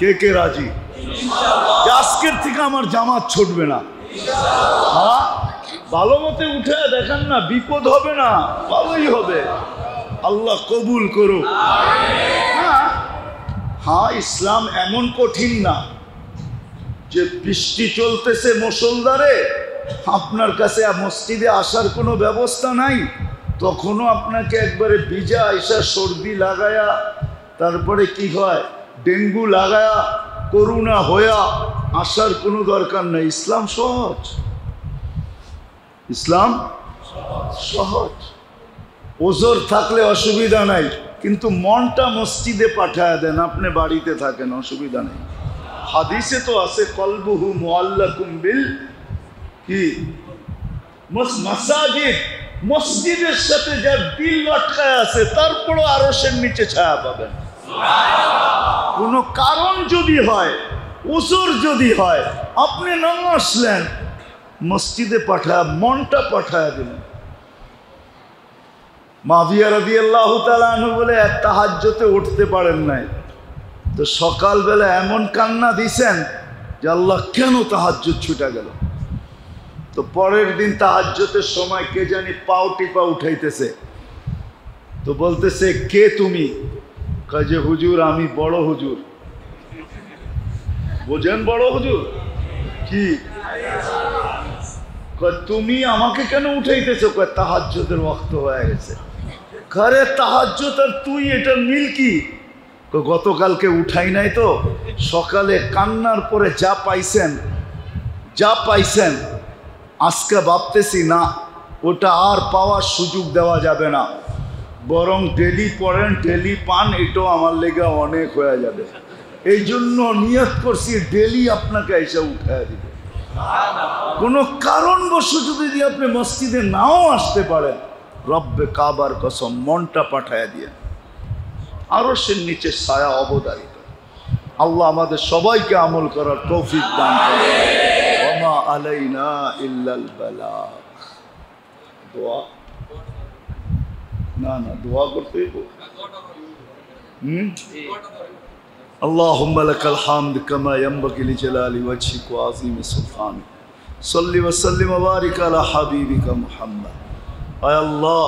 কে কে রাজি যে আজকের থেকে আমার জামাত ছুটবে না? হ্যাঁ, ভালো মতে উঠে দেখেন না, বিপদ হবে না, ভালোই হবে। আল্লাহ কবুল করুক। হ্যাঁ, ইসলাম এমন কঠিন না যে বৃষ্টি চলতেছে মুষলধারে, আপনার কাছে মসজিদে আসার কোনো ব্যবস্থা নাই, তখনও আপনাকে একবারে ভিজা আইসা সর্দি লাগায়া, তারপরে কি হয় ডেঙ্গু লাগায়া, করোনা হইয়া আসার কোনো দরকার নাই। ইসলাম সহজ, ইসলাম সহজ। ওজোর থাকলে অসুবিধা নাই, কিন্তু মনটা মসজিদে পাঠায় দেন, আপনি বাড়িতে থাকেন, অসুবিধা নেই। হাদিসে তো আছে কলবুহু মুআল্লাকুম বিল কি মাসাজিদ, মসজিদের সাথে যার দিল লটকায় আছে তারপরও আরশের নিচে ছায়া পাবেন। কোনো কারণ যদি হয়, ওজোর যদি হয়, আপনি না আসলেন, মসজিদে পাঠায় মনটা পাঠায় দিলেন। মাবিয়া রাদিয়াল্লাহু তাআলা আনহু বলে তাহাজ্জুদে উঠতে পারেন নাই, তো সকালবেলা এমন কান্না দিছেন যে আল্লাহ কেন তাহাজ্জুদ ছুটে গেল। তো পরের দিন তাহাজ্জুদের সময় কে জানি পাও টিপা উঠাইতেছে, তো বলতেছে কে তুমি? কাজে হুজুর আমি বড় হুজুর। বোঝেন বড় হুজুর কি? তুমি আমাকে কেন উঠাইতেছো? তাহাজ্জুদের ওয়াক্ত হয়ে গেছে। ঘরে তাহাজ্জুদ আর তুই এটা মিল কি? গতকালকে উঠাই নাই তো, সকালে কান্নার পরে যা পাইছেন আজকে ভাবতেছি না ওটা আর পাওয়ার সুযোগ দেওয়া যাবে না, বরং ডেলি পড়েন ডেলি পান, এটাও আমার লেগে অনেক হয়ে যাবে। এই জন্য নিয়ত করছি ডেলি আপনাকে এসে উঠায় দিবে। কোনো কারণবশত যদি আপনি মসজিদে নাও আসতে পারেন, রব্বে কাবার কসম মনটা পাঠায় দিয়ে আরশের নিচে ছায়া অবধারিত। আল্লাহ আমাদের সবাইকে আমল করার তৌফিক দান করেন। ওমা আলাইনা ইল্লাল বালাগ। দোয়া না দোয়া করতে আল্লাহুম্মা লাকাল হামদ কামা ইয়ানবাগি লিজালালি ওয়াজহিকা ওয়া আযীমি সুলতানিক। সাল্লি ওয়া সাল্লিম ওয়া বারিক আলা হাবিবিকা মুহাম্মদ। আয় আল্লাহ,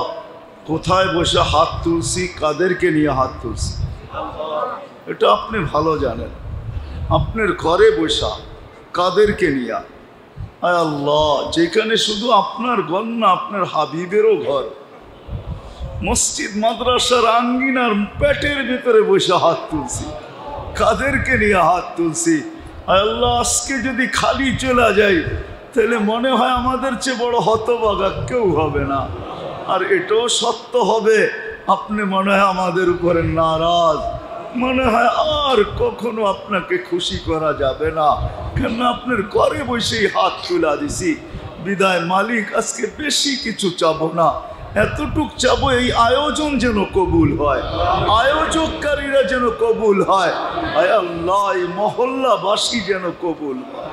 কোথায় বসে হাত তুলছি, কাদেরকে নিয়ে হাত তুলছি এটা আপনি ভালো জানেন। আপনার ঘরে বসা কাদেরকে নিয়ে? আয় আল্লাহ, যেখানে শুধু আপনার ঘর না, আপনার হাবিবেরও ঘর, মসজিদ মাদ্রাসার আঙ্গিনার পেটের ভিতরে বসে হাত তুলছি, কাদেরকে নিয়ে হাত তুলছি? আয় আল্লাহ, আজকে যদি খালি চলে যাই তাহলে মনে হয় আমাদের চেয়ে বড় হতভাগা কেউ হবে না। আর এটাও সত্য হবে, আপনি মনে হয় আমাদের উপরে নারাজ, মনে হয় আর কখনো আপনাকে খুশি করা যাবে না, কেন আপনার ঘরে বসেই হাত তুলা দিছি। বিদায় মালিক, আজকে বেশি কিছু চাবো না, এতটুক চাবো এই আয়োজন যেন কবুল হয়, আয়োজককারীরা যেন কবুল হয়। আয় আল্লাহ, এই মহল্লাবাসী যেন কবুল হয়,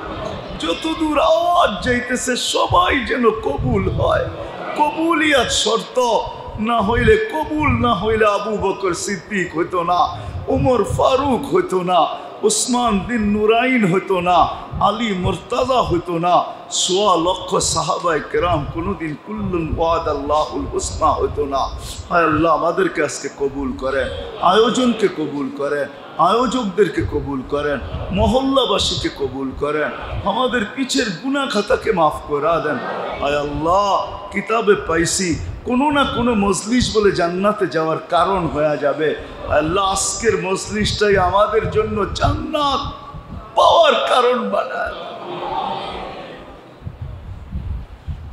যতদূর আওয়াজ যাইতেছে সবাই যেন কবুল হয়। কবুলিয়াত শর্ত, না হইলে কবুল না হইলে আবু বকর সিদ্দিক হইতো না, উমর ফারুক হইতো না, উসমান বিন নুরাইন হইতো না, আলী মুর্তাজা হইতো না, ১৬ লক্ষ সাহাবায়ে কেরাম কোনোদিন কুল্লুন ওয়াদাল্লাহুল হুসনা হইতো না। হায় আল্লাহ, আমাদেরকে আজকে কবুল করেন, আয়োজনকে কবুল করেন, আয়োজকদেরকে কবুল করেন, মহল্লাবাসীকে কবুল করেন, আমাদের পিছের গুনাহ খাতাকে মাফ করে দেন। আয় আল্লাহ, কিতাবে পাইছি কোনো না কোনো মজলিস বলে জান্নাতে যাওয়ার কারণ হয়ে যাবে। আল্লাহ, আজকের মজলিসটাই আমাদের জন্য জান্নাত পাওয়ার কারণ বানায়,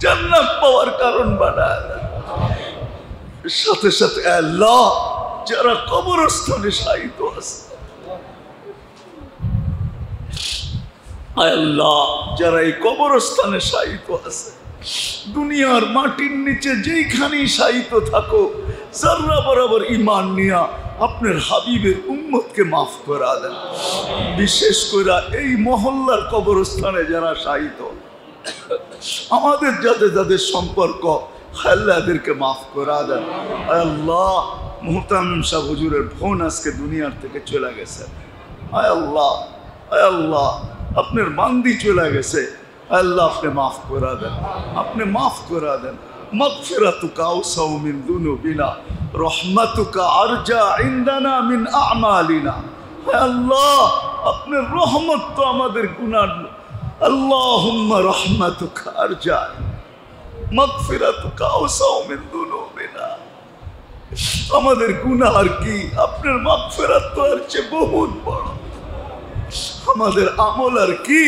জান্নাত পাওয়ার কারণ বানায়। সাথে সাথে আল্লাহ, যারা কবরস্থানে শায়িত আছে, আল্লাহ যারা এই কবরস্থানে শায়িত আছে, দুনিয়ার মাটির নিচে যেইখানেই শায়িত থাকো, যারা বরাবর ঈমান নিয়া আপনার হাবিবের উম্মতকে মাফ করা দেন। বিশেষ করে এই মহল্লার কবরস্থানে যারা শায়িত, আমাদের যাদের যাদের সম্পর্ক, আল্লাহ এদেরকে মাফ করা দেন। আল্লাহ, মুহতামিম সাহেব হুজুরের বোন আজকে দুনিয়ার থেকে চলে গেছে, আয় আল্লাহ, আয় আল্লাহ, আপনার বান্দি চলে গেছে, আল্লাহ আপনি মাফ করে দেন, আপনি মাফ করে দেন। মাগফিরাতুকা আওসাউ মিন যুনুবিনা, রহমাতুকা আরজা ইনদানা মিন আমালিনা। আয় আল্লাহ, আপনার রহমত তো আমাদের গুনাহ, আল্লাহুম্মা রহমাতুকা আরজা মাগফিরাতুকা আওসাউ মিন যুনুবিনা। আমাদের গুনাহ আর কি, আপনার মাগফিরাত তো আর চেয়ে বহুত বড়। আমাদের আমল আর কি,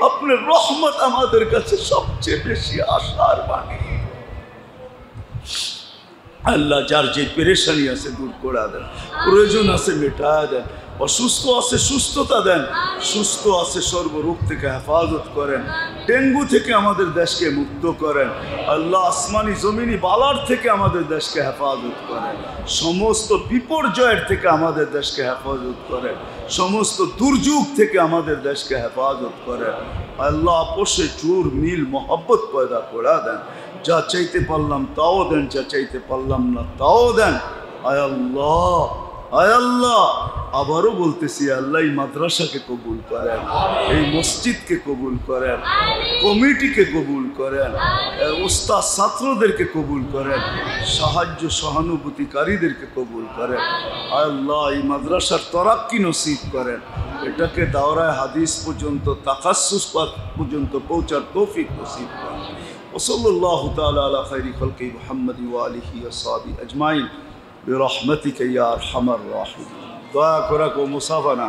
আপনার রহমত আমাদের কাছে সবচেয়ে বেশি আশার বাণী। আল্লাহ যার যে পেরেশানি আছে দূর করে দেন, প্রয়োজন আছে মেটায় দেন, অসুস্থ আছে সুস্থতা দেন, সুস্থ আছে সর্বরোগ থেকে হেফাজত করেন, ডেঙ্গু থেকে আমাদের দেশকে মুক্ত করেন। আল্লাহ আসমানি জমিনি বালার থেকে আমাদের দেশকে হেফাজত করেন, সমস্ত বিপর্যয়ের থেকে আমাদের দেশকে হেফাজত করেন, সমস্ত দুর্যোগ থেকে আমাদের দেশকে হেফাজত করেন। আল্লাহ আপোষে চুর মিল মোহব্বত পয়দা করে দেন, যা চাইতে পারলাম তাও দেন, যা চাইতে পারলাম না তাও দেন। আয় আল্লাহ, আয় আল্লাহ, আবারও বলতেছি আল্লাহ এই মাদ্রাসাকে কবুল করেন, এই মসজিদকে কবুল করেন, কমিটিকে কবুল করেন, ওস্তাদ ছাত্রদেরকে কবুল করেন, সাহায্য সহানুভূতিকারীদেরকে কবুল করেন। আয় আল্লাহ এই মাদ্রাসার তরাক্কি নসিব করেন, এটাকে দাওরায়ে হাদিস পর্যন্ত তাকাসসুস পর্যন্ত পৌঁছার তৌফিক নসিব করেন। ওসল্লাল্লাহু তাআলা আলা খায়রি খালকি মুহাম্মাদি ওয়া আলিহি ওয়া সাহবিহি আজমাইন বিরহমাতিকা ইয়া আরহামার রাহিমিন। দয়া করে কেউ মুসাফা না।